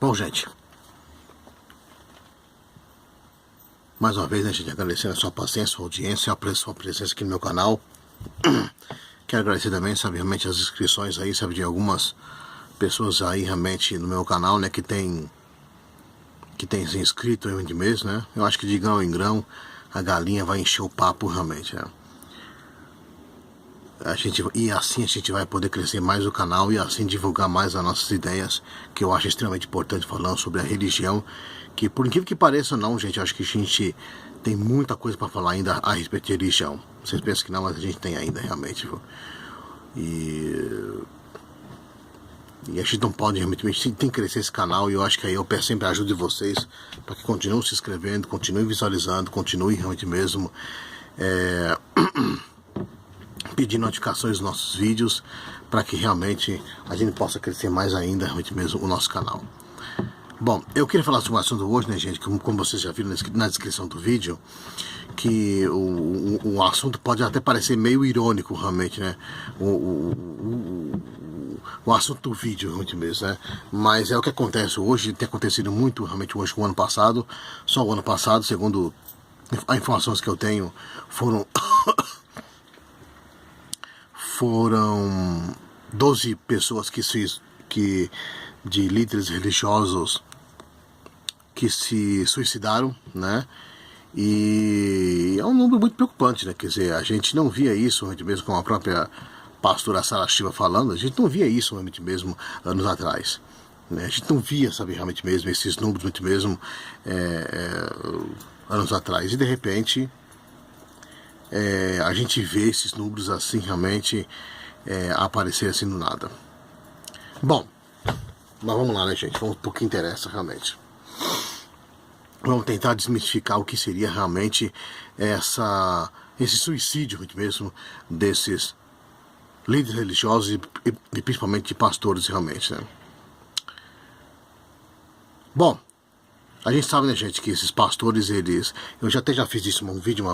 Bom, gente, mais uma vez, né, gente, agradecendo a sua paciência, a sua audiência, a sua presença aqui no meu canal. Quero agradecer também, sabe, realmente as inscrições aí, sabe, de algumas pessoas aí realmente no meu canal, né, que tem se inscrito aí de mês, né. Eu acho que de grão em grão a galinha vai encher o papo realmente, né. E assim a gente vai poder crescer mais o canal e assim divulgar mais as nossas ideias, que eu acho extremamente importante, falando sobre a religião, que por incrível que pareça ou não, gente, eu acho que a gente tem muita coisa para falar ainda a respeito de religião. Vocês pensam que não, mas a gente tem ainda, realmente. E a gente não pode, realmente, a gente tem que crescer esse canal, e eu acho que aí eu peço sempre a ajuda de vocês, para que continuem se inscrevendo, continuem visualizando, continuem realmente mesmo pedir notificações dos nossos vídeos, para que realmente a gente possa crescer mais ainda, realmente mesmo, o nosso canal. Bom, eu queria falar sobre um assunto hoje, né, gente, como vocês já viram na descrição do vídeo, que o assunto pode até parecer meio irônico, realmente, né, o assunto do vídeo, realmente mesmo, né, mas é o que acontece hoje, tem acontecido muito, realmente, hoje com o ano passado. Só o ano passado, segundo as informações que eu tenho, foram 12 pessoas de líderes religiosos que se suicidaram, né? E é um número muito preocupante, né? Quer dizer, a gente não via isso, realmente mesmo, com a própria pastora Sara Shiva falando, a gente não via isso realmente mesmo anos atrás, né? A gente não via, sabe, realmente mesmo esses números realmente mesmo anos atrás, e de repente a gente vê esses números assim realmente aparecer assim do nada. Bom, mas vamos lá, né, gente? Vamos pro que interessa realmente. Vamos tentar desmistificar o que seria realmente esse suicídio mesmo desses líderes religiosos e principalmente de pastores realmente, né? Bom, a gente sabe, né, gente, que esses pastores, eu já fiz isso num vídeo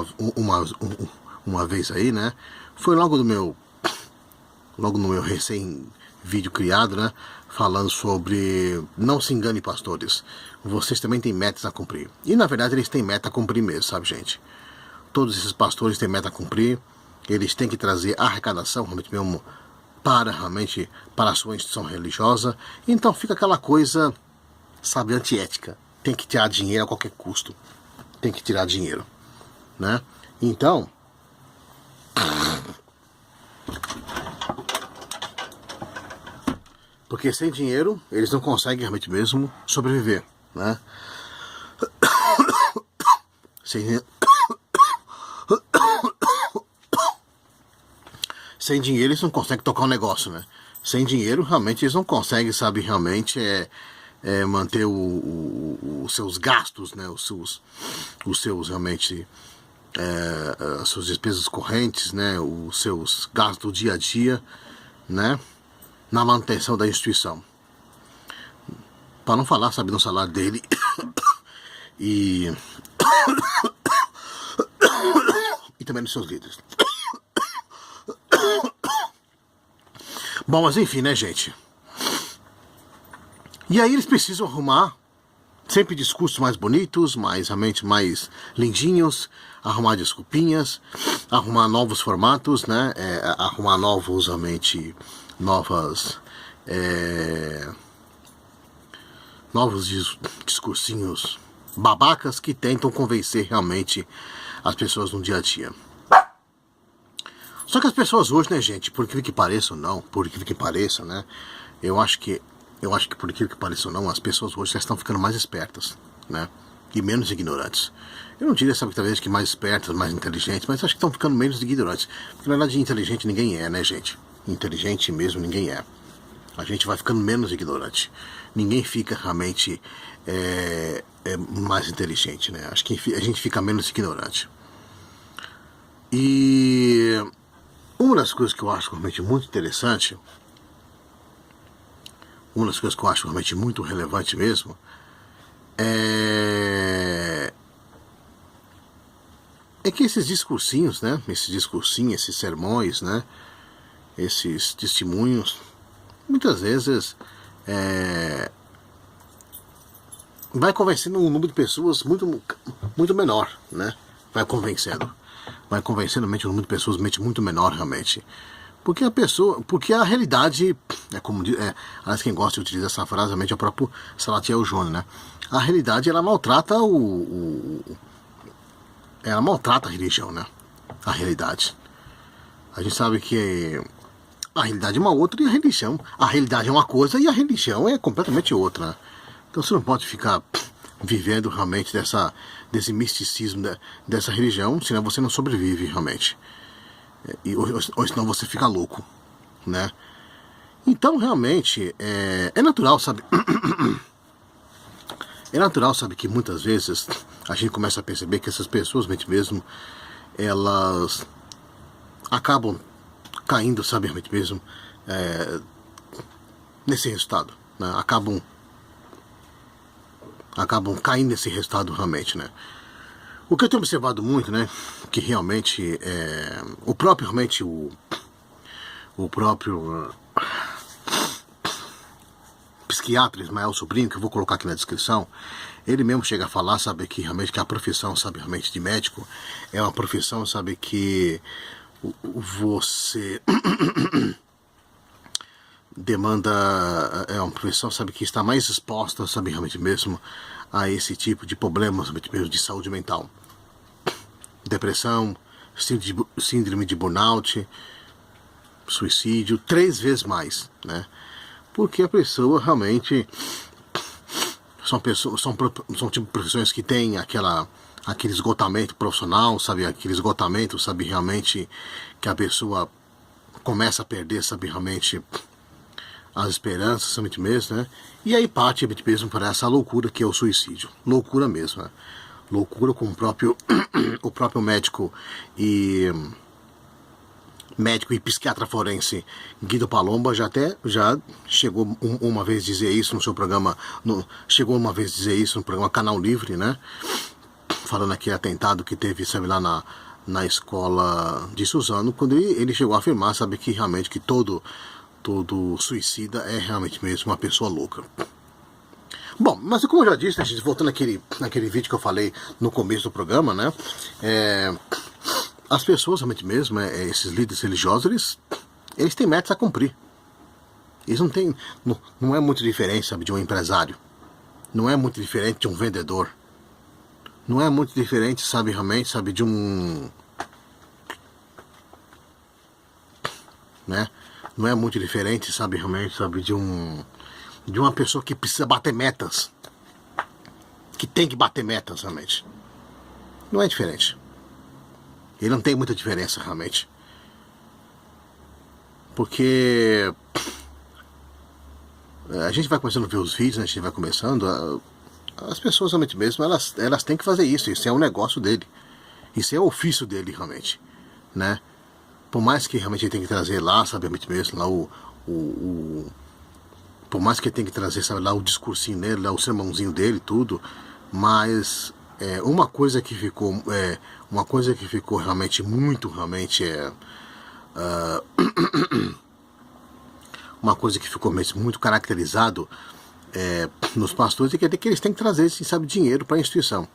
uma vez aí, né? Foi logo no meu recém-vídeo criado, né? Falando sobre não se engane, pastores. Vocês também têm metas a cumprir. E na verdade eles têm meta a cumprir mesmo, sabe, gente? Todos esses pastores têm meta a cumprir. Eles têm que trazer arrecadação realmente mesmo para a sua instituição religiosa. Então fica aquela coisa, sabe, antiética. Tem que tirar dinheiro a qualquer custo. Tem que tirar dinheiro, né? Então, porque sem dinheiro eles não conseguem realmente mesmo sobreviver, né? Sem dinheiro eles não conseguem tocar um negócio, né? Sem dinheiro realmente eles não conseguem, sabe, realmente manter os seus gastos, né? Os seus realmente as suas despesas correntes, né? Os seus gastos do dia a dia, né? Na manutenção da instituição. Para não falar, sabe, no salário dele e também nos seus líderes. Bom, mas enfim, né, gente? E aí eles precisam arrumar sempre discursos mais bonitos, realmente mais lindinhos, arrumar desculpinhas, arrumar novos formatos, né? Arrumar novos discursinhos babacas que tentam convencer realmente as pessoas no dia a dia. Só que as pessoas hoje, né, gente, por incrível que pareça ou não, por incrível que pareça, né, eu acho que por incrível que pareça ou não, as pessoas hoje já estão ficando mais espertas, né, e menos ignorantes. Eu não diria, sabe, talvez que mais espertas, mais inteligentes, mas acho que estão ficando menos ignorantes. Porque na verdade inteligente ninguém é, né, gente? Inteligente mesmo ninguém é. A gente vai ficando menos ignorante. Ninguém fica realmente mais inteligente, né? Acho que a gente fica menos ignorante. E uma das coisas que eu acho realmente muito interessante, uma das coisas que eu acho realmente muito relevante mesmo, é que esses discursinhos, né? Esses sermões, né? Esses testemunhos, muitas vezes vai convencendo um número de pessoas muito menor, né? Vai convencendo mente um número de pessoas muito menor realmente. Porque a realidade, como diz, aliás, quem gosta de utilizar essa frase, realmente é o próprio Salatiel Júnior, né? A realidade, ela maltrata ela maltrata a religião, né? A realidade. A gente sabe que a realidade é uma outra e a realidade é uma coisa e a religião é completamente outra, né? Então você não pode ficar vivendo realmente desse misticismo dessa religião, senão você não sobrevive realmente. Ou senão você fica louco, né? Então realmente é natural, sabe? É natural, sabe, que muitas vezes a gente começa a perceber que essas pessoas mesmo, elas acabam caindo, sabe, mesmo, nesse resultado, né? Acabam caindo nesse resultado realmente, né? O que eu tenho observado muito, né, que realmente o próprio psiquiatra Ismael Sobrinho, que eu vou colocar aqui na descrição, ele mesmo chega a falar, sabe, que realmente que a profissão, sabe, realmente de médico é uma profissão, sabe, que você demanda, é uma profissão, sabe, que está mais exposta, sabe, realmente mesmo a esse tipo de problemas, sabe, mesmo de saúde mental. Depressão, síndrome de burnout, suicídio, 3 vezes mais, né? Porque a pessoa realmente são tipo de profissões que tem aquele esgotamento profissional, sabe, aquele esgotamento, sabe, realmente que a pessoa começa a perder, sabe, realmente as esperanças, sabe mesmo, né? E aí parte mesmo para essa loucura que é o suicídio, loucura mesmo, né? Loucura com o próprio médico e psiquiatra forense Guido Palomba já chegou uma vez dizer isso no seu programa, chegou uma vez dizer isso no programa Canal Livre, né? Falando aquele atentado que teve, sabe, lá na escola de Suzano, quando ele chegou a afirmar, sabe, que realmente que todo suicida é realmente mesmo uma pessoa louca. Bom, mas como eu já disse, né, gente, voltando naquele vídeo que eu falei no começo do programa, né? As pessoas realmente mesmo, esses líderes religiosos, eles têm metas a cumprir. Eles não é muito diferente, sabe, de um empresário. Não é muito diferente de um vendedor. Não é muito diferente, sabe, realmente, sabe, de um... né? Não é muito diferente, sabe, realmente, sabe, de uma pessoa que precisa bater metas. Que tem que bater metas, realmente. Não é diferente. Ele não tem muita diferença, realmente. Porque a gente vai começando a ver os vídeos, né? A gente vai começando. As pessoas realmente mesmo, elas têm que fazer isso. Isso é um negócio dele. Isso é o ofício dele, realmente. Né? Por mais que realmente ele tenha que trazer lá, sabe, realmente mesmo, lá por mais que ele tenha que trazer, sabe, lá o discursinho dele, lá o sermãozinho dele, tudo. Mas uma coisa que ficou realmente uma coisa que ficou muito caracterizado nos pastores é que eles têm que trazer, assim, sabe, dinheiro para a instituição.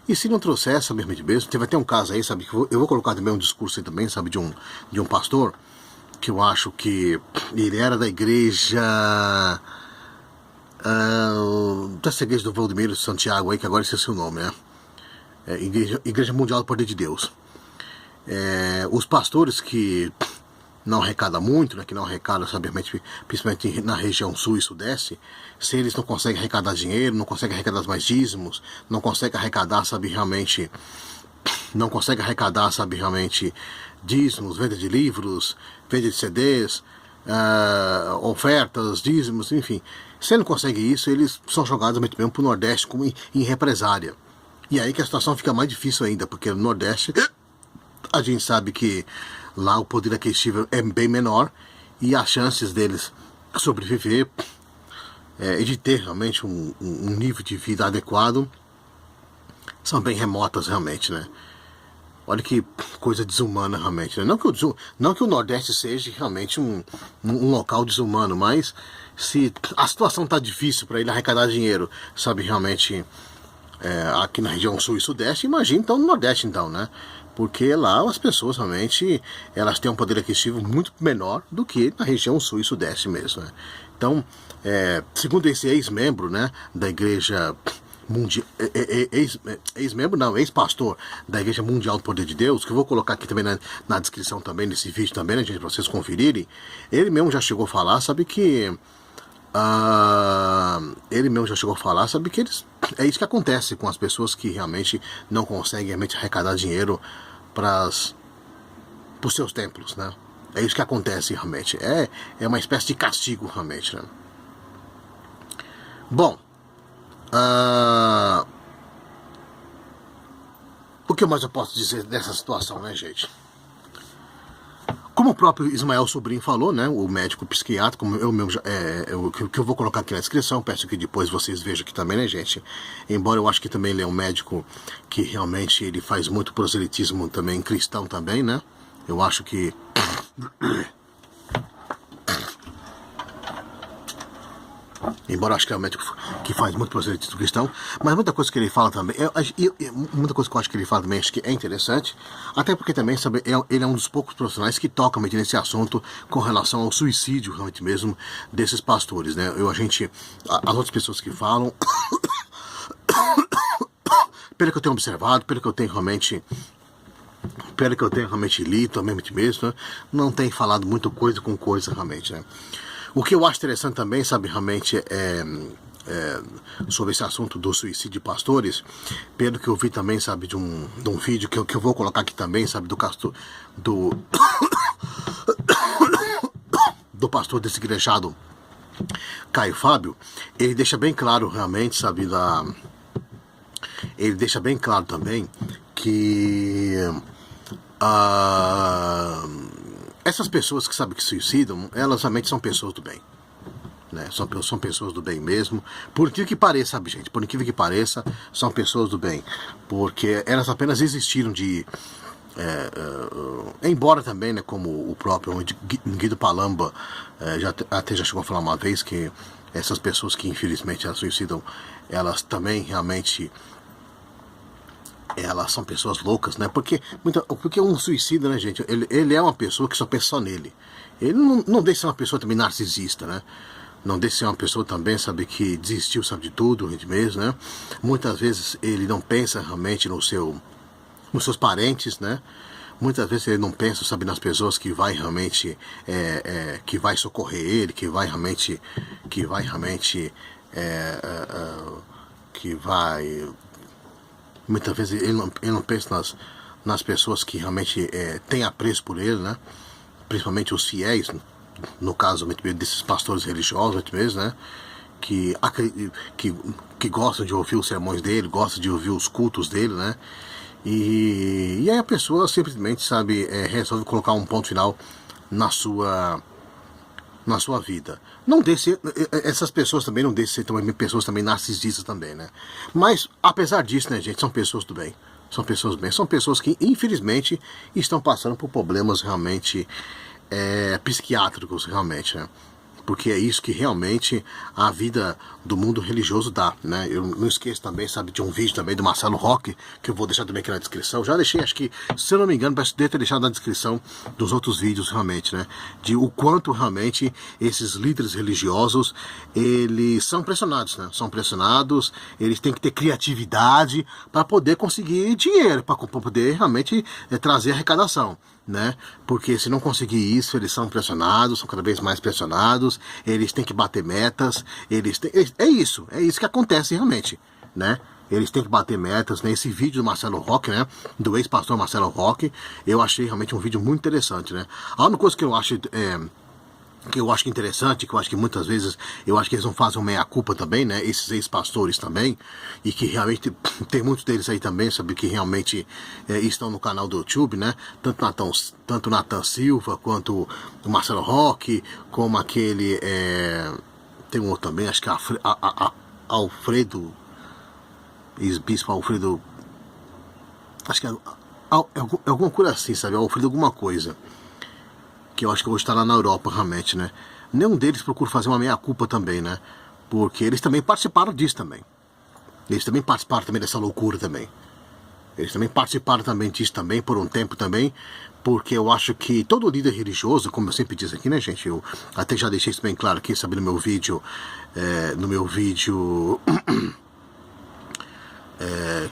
E se não trouxer, sabe, mesmo, teve até um caso aí, sabe, que eu vou colocar também um discurso aí também, sabe, de um pastor, que eu acho que ele era da igreja... dessa igreja do Valdemiro de Santiago aí, que agora esqueci o nome, né? Igreja Mundial do Poder de Deus. Os pastores que não arrecadam muito, né, que não arrecadam, sabe, principalmente na região sul e sudeste, se eles não conseguem arrecadar dinheiro, não conseguem arrecadar mais dízimos, não conseguem arrecadar, sabe, realmente dízimos, venda de livros, venda de CDs, ofertas, dízimos, enfim. Se ele não consegue isso, eles são jogados mesmo para o Nordeste como em represária. E aí que a situação fica mais difícil ainda, porque no Nordeste a gente sabe que lá o poder aquisitivo é bem menor e as chances deles sobreviver e de ter realmente um nível de vida adequado são bem remotas realmente, né? Olha que coisa desumana realmente, né? Não que o Nordeste seja realmente um local desumano, mas se a situação tá difícil para ele arrecadar dinheiro, sabe, realmente, aqui na região sul e sudeste, imagina então no nordeste então, né? Porque lá as pessoas realmente, elas têm um poder aquisitivo muito menor do que na região sul e sudeste mesmo, né? Então, segundo esse ex-membro, né, da igreja mundial, ex-membro não, ex-pastor da Igreja Mundial do Poder de Deus, que eu vou colocar aqui também na descrição também, nesse vídeo também, né, gente, pra vocês conferirem, ele mesmo já chegou a falar, sabe que é isso que acontece com as pessoas que realmente não conseguem realmente arrecadar dinheiro para os seus templos, né? É isso que acontece realmente. É uma espécie de castigo realmente, né? Bom, o que mais eu posso dizer dessa situação, né, gente? Como o próprio Ismael Sobrinho falou, né, o médico psiquiatra, como eu mesmo que eu vou colocar aqui na descrição, peço que depois vocês vejam aqui também, né, gente? Embora eu acho que também ele é um médico que realmente ele faz muito proselitismo também cristão também, né? Eu acho que embora eu acho que é um médico que faz muito proselitismo cristão, mas muita coisa que ele fala também, muita coisa que eu acho que ele fala também, acho que é interessante, até porque também, sabe, ele é um dos poucos profissionais que tocam nesse assunto com relação ao suicídio, realmente mesmo, desses pastores, né? As outras pessoas que falam, pelo que eu tenho observado, pelo que eu tenho realmente lido também mesmo, né, não tem falado muito coisa com coisa realmente, né? O que eu acho interessante também, sabe, realmente sobre esse assunto do suicídio de pastores, pelo que eu vi também, sabe, de um vídeo que eu vou colocar aqui também, sabe, do pastor desse igrejado Caio Fábio, ele deixa bem claro realmente, sabe, ele deixa bem claro também que essas pessoas que sabem que suicidam, elas realmente são pessoas do bem, né? São pessoas do bem mesmo. Por incrível que pareça, sabe, gente? Por incrível que pareça, são pessoas do bem. Porque elas apenas existiram embora também, né, como o próprio Guido Palamba já chegou a falar uma vez que essas pessoas que infelizmente elas suicidam, elas também realmente elas são pessoas loucas, né? Porque um suicida, né, gente, ele é uma pessoa que só pensa só nele. Ele não deixa ser uma pessoa também narcisista, né? Não deixa ser uma pessoa também, sabe, que desistiu, sabe, de tudo, mesmo, né? Muitas vezes ele não pensa realmente nos seus parentes, né? Muitas vezes ele não pensa, sabe, nas pessoas que vai realmente que vai socorrer ele, que vai muitas vezes ele não pensa nas pessoas que realmente têm apreço por ele, né? Principalmente os fiéis, no caso desses pastores religiosos mesmo, né? Que gostam de ouvir os sermões dele, gostam de ouvir os cultos dele, né? E aí a pessoa simplesmente, sabe, resolve colocar um ponto final na sua vida. Não deixe essas pessoas também, não deixem ser também pessoas também narcisistas também, né? Mas apesar disso, né, gente, são pessoas do bem. São pessoas do bem. São pessoas que infelizmente estão passando por problemas realmente psiquiátricos, realmente, né? Porque é isso que realmente a vida do mundo religioso dá, né? Eu não esqueço também, sabe, de um vídeo também do Marcelo Roque, que eu vou deixar também aqui na descrição. Já deixei, acho que, se eu não me engano, parece ter deixado na descrição dos outros vídeos, realmente, né? De o quanto realmente esses líderes religiosos, eles são pressionados, né? São pressionados, eles têm que ter criatividade para poder conseguir dinheiro, para poder realmente trazer arrecadação, né? Porque se não conseguir isso, eles são pressionados, são cada vez mais pressionados, eles têm que bater metas, é isso que acontece realmente, né? Eles têm que bater metas, né? Esse vídeo do Marcelo Roque, né? Do ex-pastor Marcelo Roque, eu achei realmente um vídeo muito interessante, né? A única coisa que eu acho interessante, que eu acho que muitas vezes, eu acho que eles não fazem uma meia-culpa também, né, esses ex-pastores também, e que realmente tem muitos deles aí também, sabe, que realmente estão no canal do YouTube, né, tanto Natan Silva, quanto o Marcelo Roque, como aquele, tem um outro também, acho que Alfredo, ex-bispo Alfredo, acho que é alguma coisa assim, sabe, Alfredo alguma coisa, que eu acho que hoje está lá na Europa, realmente, né? nenhum deles procura fazer uma meia-culpa também, né? Porque eles também participaram disso também. Eles também participaram também dessa loucura também. Eles também participaram também disso também, por um tempo também, porque eu acho que todo líder religioso, como eu sempre disse aqui, né, gente, eu até já deixei isso bem claro aqui, sabe, no meu vídeo,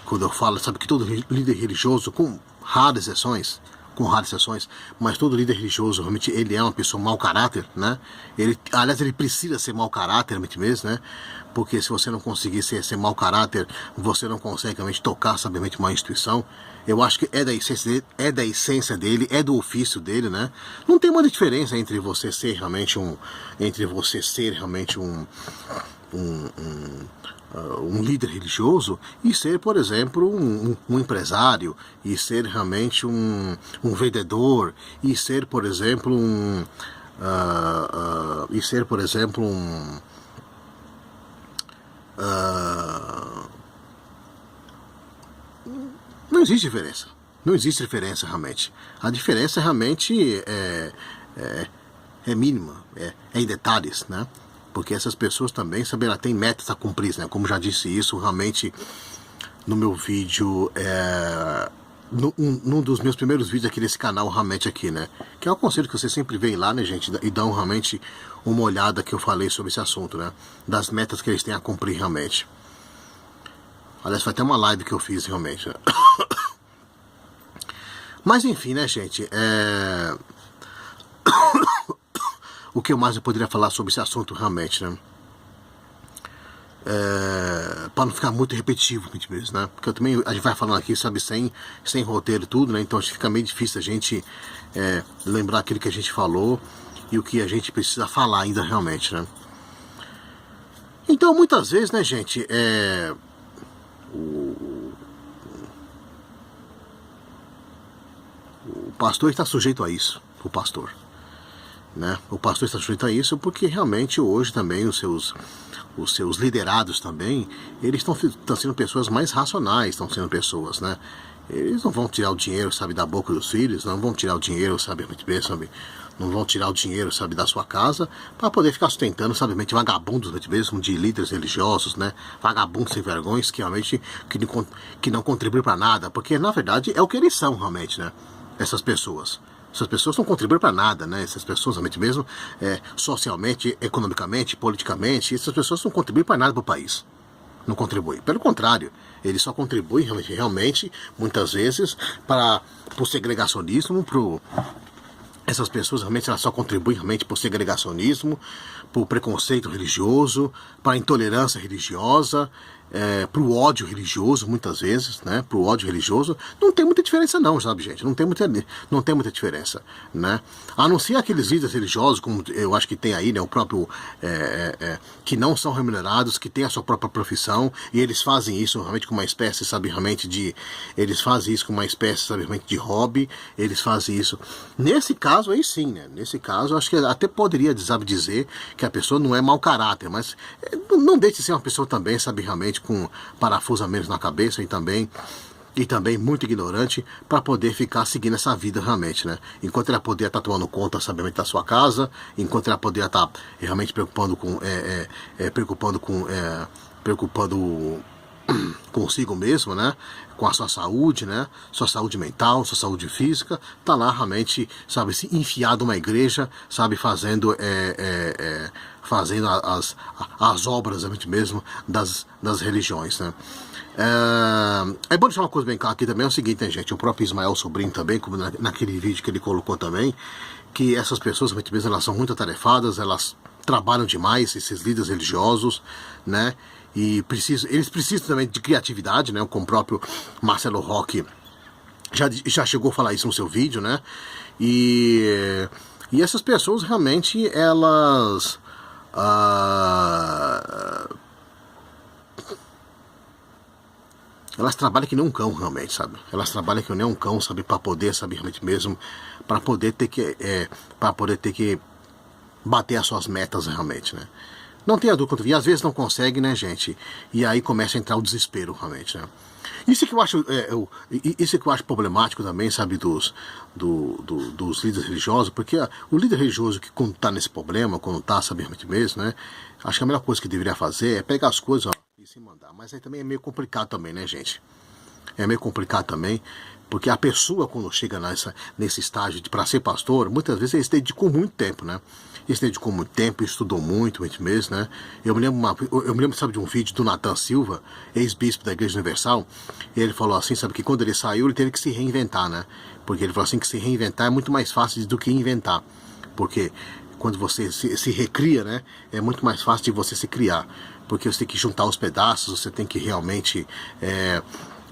quando eu falo, sabe, que todo líder religioso, com raras exceções, mas todo líder religioso, realmente, ele é uma pessoa mau caráter, né? Aliás, ele precisa ser mau caráter, realmente mesmo, né? Porque se você não conseguir ser mau caráter, você não consegue realmente tocar, sabiamente, uma instituição. Eu acho que é da essência dele, é do ofício dele, né? Não tem muita diferença entre você ser realmente um líder religioso e ser, por exemplo, um empresário, e ser realmente um vendedor, e ser, por exemplo, não existe diferença. Não existe diferença realmente. A diferença realmente é mínima, é em detalhes, né? Porque essas pessoas também, sabe, ela tem metas a cumprir, né? Como já disse isso, realmente, no meu vídeo, num dos meus primeiros vídeos aqui nesse canal, realmente aqui, né? Que é o conselho que você sempre vem lá, né, gente? E dão realmente uma olhada que eu falei sobre esse assunto, né? Das metas que eles têm a cumprir realmente. Aliás, foi até uma live que eu fiz realmente, né? Mas enfim, né, gente? O que mais eu poderia falar sobre esse assunto realmente, né? Para não ficar muito repetitivo, mesmo, né? Porque eu também, a gente vai falando aqui, sabe, sem roteiro e tudo, né? Então acho que fica meio difícil a gente lembrar aquilo que a gente falou e o que a gente precisa falar ainda realmente, né? Então muitas vezes, né, gente, o pastor está sujeito a isso, o pastor, né? O pastor está sujeito a isso porque realmente hoje também os seus liderados também, eles estão sendo pessoas mais racionais, estão sendo pessoas, né? Eles não vão tirar o dinheiro, sabe, da boca dos filhos, não vão tirar o dinheiro, sabe, não vão tirar o dinheiro, sabe, da sua casa para poder ficar sustentando, sabe, vagabundos mesmo, de líderes religiosos, né? Vagabundos sem vergonhas que realmente que não contribuem para nada, porque na verdade é o que eles são realmente, né? Essas pessoas não contribuem para nada, né? Essas pessoas, realmente mesmo, socialmente, economicamente, politicamente, essas pessoas não contribuem para nada para o país. Não contribuem. Pelo contrário, eles só contribuem realmente muitas vezes, para o segregacionismo, essas pessoas realmente elas só contribuem realmente para o segregacionismo, para o preconceito religioso, para a intolerância religiosa, para o ódio religioso, muitas vezes, né? Para o ódio religioso. Não tem muita diferença não, sabe, gente? Não tem muita diferença, né? A não ser aqueles líderes religiosos, como eu acho que tem aí, né? O próprio, que não são remunerados, que tem a sua própria profissão, e eles fazem isso realmente com uma espécie, sabe, realmente de... Eles fazem isso com uma espécie, sabe, realmente de hobby, eles fazem isso... Nesse caso aí sim, né? Nesse caso, eu acho que até poderia, sabe, dizer que a pessoa não é mau caráter, mas não deixe de ser uma pessoa também, sabe, realmente com parafuso a menos na cabeça e também muito ignorante para poder ficar seguindo essa vida realmente, né? Enquanto ela poderia estar tomando conta, sabiamente, da sua casa, enquanto ela poderia estar realmente preocupando consigo mesmo, né? Com a sua saúde, né? Sua saúde mental, sua saúde física, tá lá realmente, sabe, se enfiado numa igreja, sabe, fazendo as obras realmente mesmo das religiões, né? É bom deixar uma coisa bem clara aqui também, é o seguinte, né, gente? O próprio Ismael Sobrinho também, como naquele vídeo que ele colocou também, que essas pessoas realmente mesmo, elas são muito atarefadas, elas trabalham demais, esses líderes religiosos, né? E eles precisam também de criatividade, né? Como o próprio Marcelo Roque já chegou a falar isso no seu vídeo, né? E essas pessoas realmente, elas trabalham que nem um cão, realmente, sabe? Elas trabalham que nem um cão, sabe? Para poder, sabe, realmente mesmo, para poder ter que bater as suas metas, realmente, né? Não tenha dúvida, e às vezes não consegue, né, gente? E aí começa a entrar o desespero, realmente, né? Isso que eu acho, isso que eu acho problemático também, sabe, dos líderes religiosos, porque o líder religioso que quando tá nesse problema, quando tá, sabe, realmente mesmo, né, acho que a melhor coisa que deveria fazer é pegar as coisas, ó, e se mandar. Mas aí também é meio complicado também, né, gente? É meio complicado também, porque a pessoa quando chega nesse estágio de para ser pastor, muitas vezes ele se dedicou muito tempo, né? Ele se dedicou muito tempo, estudou muito mesmo, né? Eu me lembro, sabe, de um vídeo do Nathan Silva, ex-bispo da Igreja Universal, e ele falou assim, sabe, que quando ele saiu ele teve que se reinventar, né? Porque ele falou assim que se reinventar é muito mais fácil do que inventar, porque quando você se recria, né, é muito mais fácil de você se criar, porque você tem que juntar os pedaços, você tem que realmente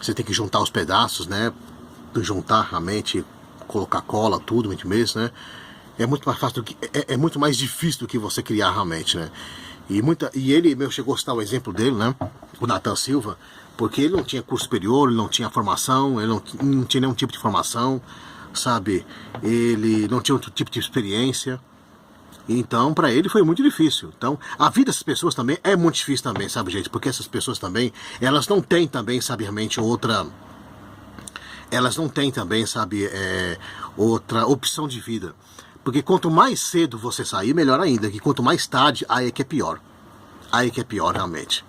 você tem que juntar os pedaços, né? Juntar realmente, colocar cola, tudo, mesmo, né? É muito mais fácil do que. É muito mais difícil do que você criar realmente, né? E ele meu, chegou a citar o exemplo dele, né? O Nathan Silva, porque ele não tinha curso superior, ele não tinha formação, ele não tinha nenhum tipo de formação, sabe? Ele não tinha outro tipo de experiência. Então, para ele foi muito difícil. Então, a vida dessas pessoas também é muito difícil também, sabe, gente? Porque essas pessoas também, elas não têm também, sabe, realmente outra... Elas não têm também, sabe, outra opção de vida. Porque quanto mais cedo você sair, melhor ainda. Que quanto mais tarde, aí é que é pior. Aí que é pior, realmente.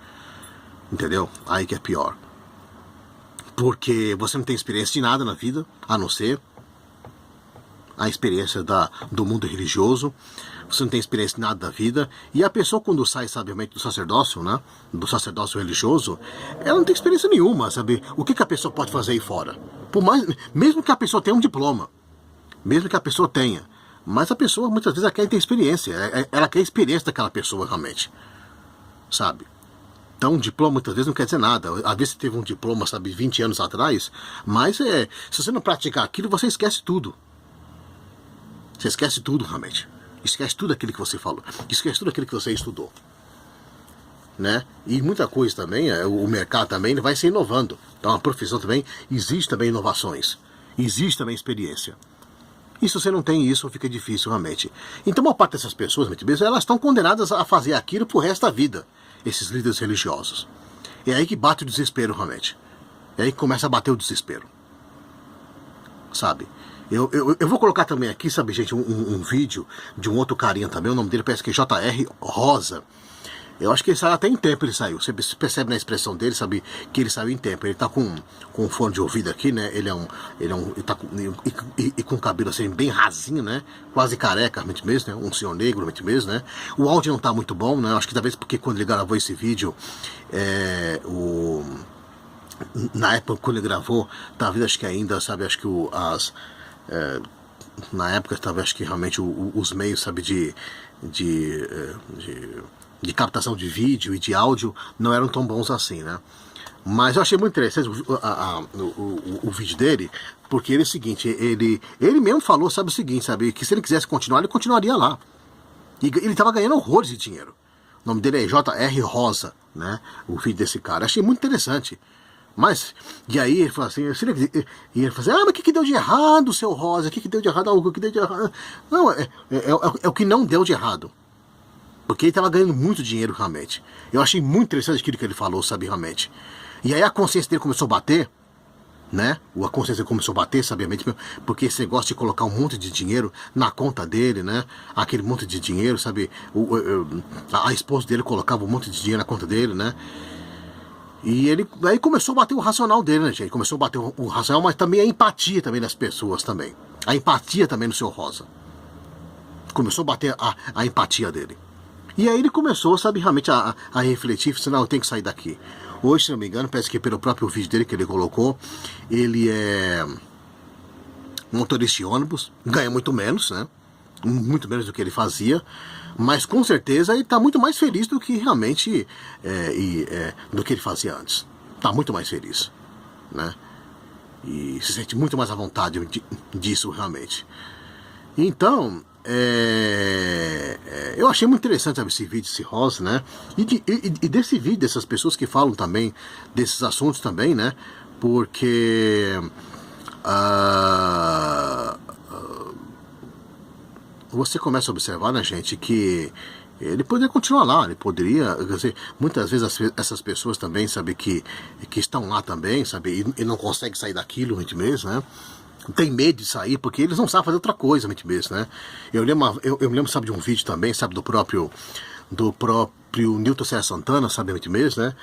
Entendeu? Aí que é pior. Porque você não tem experiência de nada na vida, a não ser a experiência do mundo religioso. Você não tem experiência de nada da vida. E a pessoa quando sai, sabe, do sacerdócio, né? Do sacerdócio religioso, ela não tem experiência nenhuma, sabe? O que a pessoa pode fazer aí fora? Por mais, mesmo que a pessoa tenha um diploma, mesmo que a pessoa tenha, mas a pessoa muitas vezes ela quer ter experiência, ela quer a experiência daquela pessoa realmente, sabe? Então, um diploma muitas vezes não quer dizer nada. Às vezes você teve um diploma, sabe, 20 anos atrás, mas se você não praticar aquilo, você esquece tudo. Você esquece tudo realmente. Esquece tudo aquilo que você falou. Esquece tudo aquilo que você estudou. Né? E muita coisa também, o mercado também vai se inovando. Então a profissão também, existe também inovações. Existe também experiência. E se você não tem isso, fica difícil realmente. Então uma parte dessas pessoas, elas estão condenadas a fazer aquilo pro resto da vida. Esses líderes religiosos. É aí que bate o desespero realmente. É aí que começa a bater o desespero. Sabe? Eu vou colocar também aqui, sabe, gente, um vídeo de um outro carinha também, o nome dele parece que é J.R. Rosa. Eu acho que ele saiu até em tempo, ele saiu. Você percebe na expressão dele, sabe, que ele saiu em tempo. Ele tá com um fone de ouvido aqui, né? Ele tá com o cabelo assim, bem rasinho, né? Quase careca, mesmo, né? Um senhor negro, mesmo, né? O áudio não tá muito bom, né? Acho que talvez porque quando ele gravou esse vídeo, na época quando ele gravou, talvez acho que ainda, sabe, acho que na época talvez acho que realmente os meios, sabe, de captação de vídeo e de áudio não eram tão bons assim, né? Mas eu achei muito interessante o vídeo dele, porque ele é o seguinte, ele mesmo falou, sabe, o seguinte, sabe, que se ele quisesse continuar, ele continuaria lá. E ele estava ganhando horrores de dinheiro. O nome dele é J.R. Rosa, né? O vídeo desse cara. Achei muito interessante. Mas, e aí ele falou assim, mas o que deu de errado, seu Rosa? O que deu de errado? O que deu de errado? Não, é o que não deu de errado. Porque ele estava ganhando muito dinheiro realmente. Eu achei muito interessante aquilo que ele falou, sabe, realmente. E aí a consciência dele começou a bater, né? A consciência dele começou a bater, sabiamente, porque esse negócio de colocar um monte de dinheiro na conta dele, né? Aquele monte de dinheiro, sabe? A esposa dele colocava um monte de dinheiro na conta dele, né? E ele aí começou a bater o racional dele, né, gente? Começou a bater o racional, mas também a empatia também das pessoas também. A empatia também no seu Rosa. Começou a bater a empatia dele. E aí ele começou, sabe, realmente a refletir, falou, não, eu tenho que sair daqui. Hoje, se não me engano, parece que pelo próprio vídeo dele que ele colocou, ele é motorista de ônibus, ganha muito menos, né? Muito menos do que ele fazia, mas com certeza ele está muito mais feliz do que realmente do que ele fazia antes. Está muito mais feliz, né? E se sente muito mais à vontade disso realmente. Então, eu achei muito interessante, sabe, esse vídeo, esse Rosa, né? E desse vídeo, dessas pessoas que falam também desses assuntos também, né? Porque você começa a observar, né, gente, que ele poderia continuar lá, ele poderia, quer dizer, muitas vezes essas pessoas também, sabe, que estão lá também, sabe, e não conseguem sair daquilo, mesmo, né? Tem medo de sair, porque eles não sabem fazer outra coisa, mesmo, né? Eu me lembro, sabe, de um vídeo também, sabe, do próprio Newton Serra Santana, sabe, mesmo, né?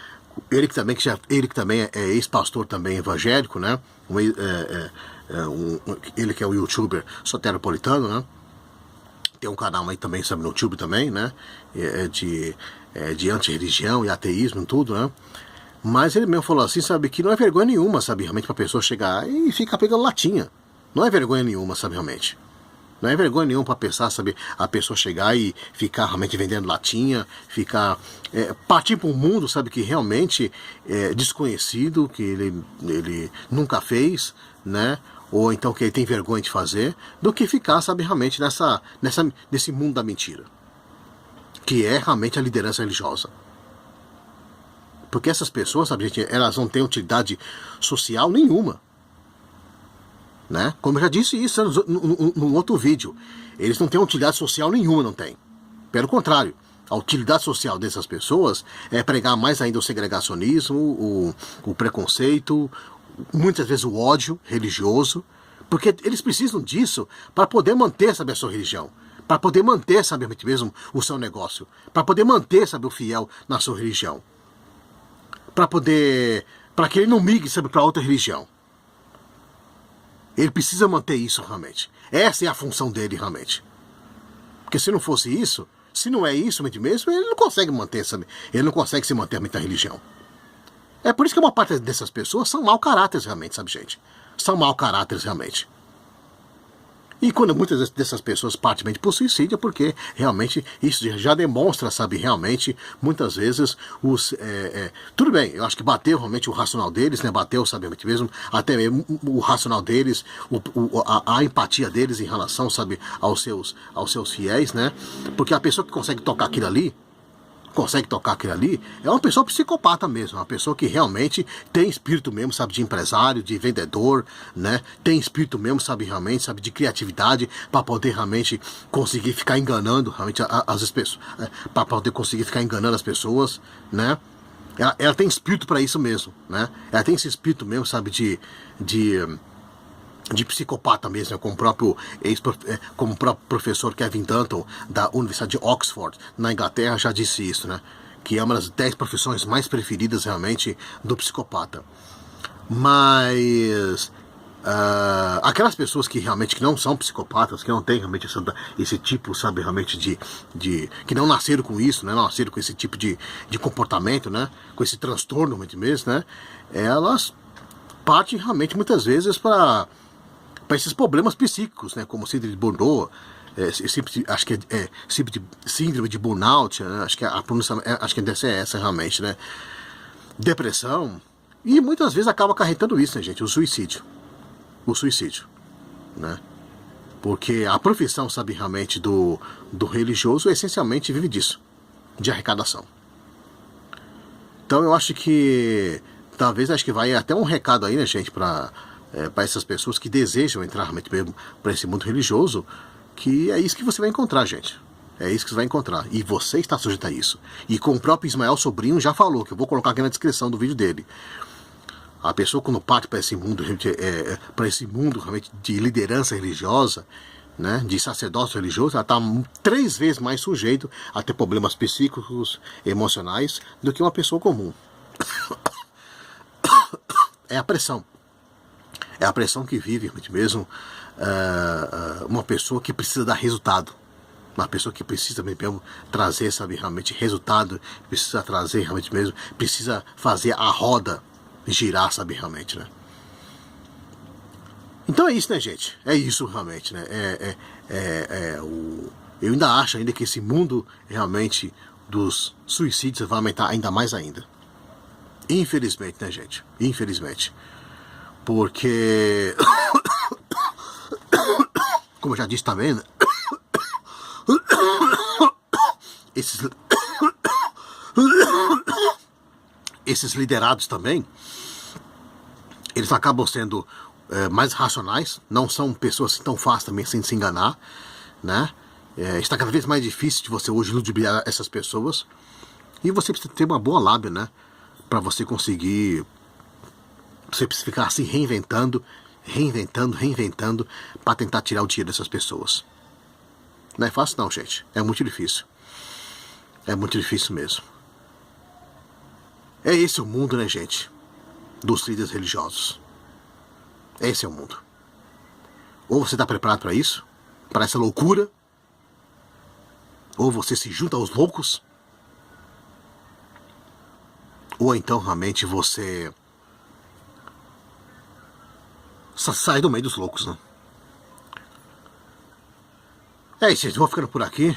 Ele que também é ex-pastor também evangélico, né? Ele que é o youtuber soteropolitano, né? Tem um canal aí também, sabe, no YouTube também, né? De anti-religião e ateísmo e tudo, né? Mas ele mesmo falou assim, sabe, que não é vergonha nenhuma, sabe, realmente, pra pessoa chegar e ficar pegando latinha. Não é vergonha nenhuma, sabe, realmente. Não é vergonha nenhuma pra pensar, sabe, a pessoa chegar e ficar realmente vendendo latinha, partir para um mundo, sabe, que realmente é desconhecido, que ele nunca fez, né? Ou então que ele tem vergonha de fazer, do que ficar, sabe, realmente nesse mundo da mentira, que é realmente a liderança religiosa. Porque essas pessoas, sabe, gente, elas não têm utilidade social nenhuma, né? Como eu já disse isso no outro vídeo, eles não têm utilidade social nenhuma, não tem. Pelo contrário, a utilidade social dessas pessoas é pregar mais ainda o segregacionismo, o preconceito, muitas vezes o ódio religioso, porque eles precisam disso para poder manter, sabe, a sua religião, para poder manter, sabe, mesmo o seu negócio, para poder manter, sabe, o fiel na sua religião, para que ele não migre, sabe, para outra religião. Ele precisa manter isso realmente. Essa é a função dele realmente. Porque se não fosse isso, se não é isso mesmo, ele não consegue manter, sabe, ele não consegue se manter a religião. É por isso que uma parte dessas pessoas são mau caráteres realmente, sabe, gente? São mau caráteres realmente. E quando muitas dessas pessoas partem por suicídio, é porque realmente isso já demonstra, sabe, realmente, muitas vezes, tudo bem, eu acho que bateu realmente o racional deles, né, bateu, sabe, mesmo, até mesmo o racional deles, a empatia deles em relação, sabe, aos seus fiéis, né, porque a pessoa que consegue tocar aquilo ali, é uma pessoa psicopata mesmo, uma pessoa que realmente tem espírito mesmo, sabe, de empresário, de vendedor, né, tem espírito mesmo, sabe, realmente, sabe, de criatividade, para poder realmente conseguir ficar enganando realmente as pessoas, para poder conseguir ficar enganando as pessoas, né, ela tem espírito para isso mesmo, né, ela tem esse espírito mesmo, sabe, de psicopata mesmo, né? Como o próprio professor Kevin Dunton, da Universidade de Oxford, na Inglaterra, já disse isso, né? Que é uma das 10 profissões mais preferidas realmente do psicopata. Mas aquelas pessoas que realmente que não são psicopatas, que não têm realmente esse tipo, sabe, realmente que não nasceram com isso, né? Não nasceram com esse tipo de comportamento, né? Com esse transtorno mesmo, né? Elas partem realmente muitas vezes para esses problemas psíquicos, né, como síndrome de Burnout, acho que síndrome de burnout, né, acho que a pronúncia acho que deve ser essa realmente, né, depressão, e muitas vezes acaba acarretando isso, né, gente, o suicídio, né, porque a profissão, sabe, realmente do religioso essencialmente vive disso, de arrecadação. Então eu acho que talvez vai até um recado aí, né, gente, para essas pessoas que desejam entrar realmente mesmo para esse mundo religioso, que é isso que você vai encontrar, gente. É isso que você vai encontrar. E você está sujeito a isso. E como o próprio Ismael Sobrinho já falou, que eu vou colocar aqui na descrição do vídeo dele. A pessoa quando parte para esse mundo, realmente de liderança religiosa, né, de sacerdócio religioso, ela está 3 vezes mais sujeito a ter problemas psíquicos, emocionais, do que uma pessoa comum. É a pressão. É a pressão que vive mesmo uma pessoa que precisa dar resultado. Uma pessoa que precisa mesmo trazer, sabe, realmente resultado, precisa trazer realmente mesmo, precisa fazer a roda girar, sabe, realmente, né? Então é isso, né, gente? É isso realmente, né? Eu ainda acho ainda que esse mundo realmente dos suicídios vai aumentar ainda mais ainda. Infelizmente, né, gente? Infelizmente. Porque, como eu já disse também, né? Esses liderados também, eles acabam sendo mais racionais, não são pessoas tão fáceis também sem se enganar, né? Está cada vez mais difícil de você hoje ludibriar essas pessoas. E você precisa ter uma boa lábia, né? Para você conseguir... Você precisa ficar assim reinventando, para tentar tirar o dinheiro dessas pessoas. Não é fácil não, gente. É muito difícil. É muito difícil mesmo. É esse o mundo, né, gente? Dos líderes religiosos. Esse é o mundo. Ou você está preparado para isso? Para essa loucura? Ou você se junta aos loucos? Ou então realmente você sai do meio dos loucos, né? É isso, gente. Eu vou ficando por aqui.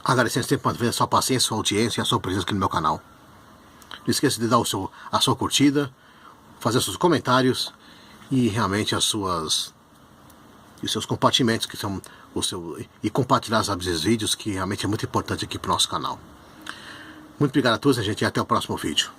Agradecendo sempre mais uma vez a sua paciência, a sua audiência e a sua presença aqui no meu canal. Não esqueça de dar a sua curtida, fazer seus comentários e realmente os seus compartimentos, que são e compartilhar os vídeos, que realmente é muito importante aqui para o nosso canal. Muito obrigado a todos, gente, e até o próximo vídeo.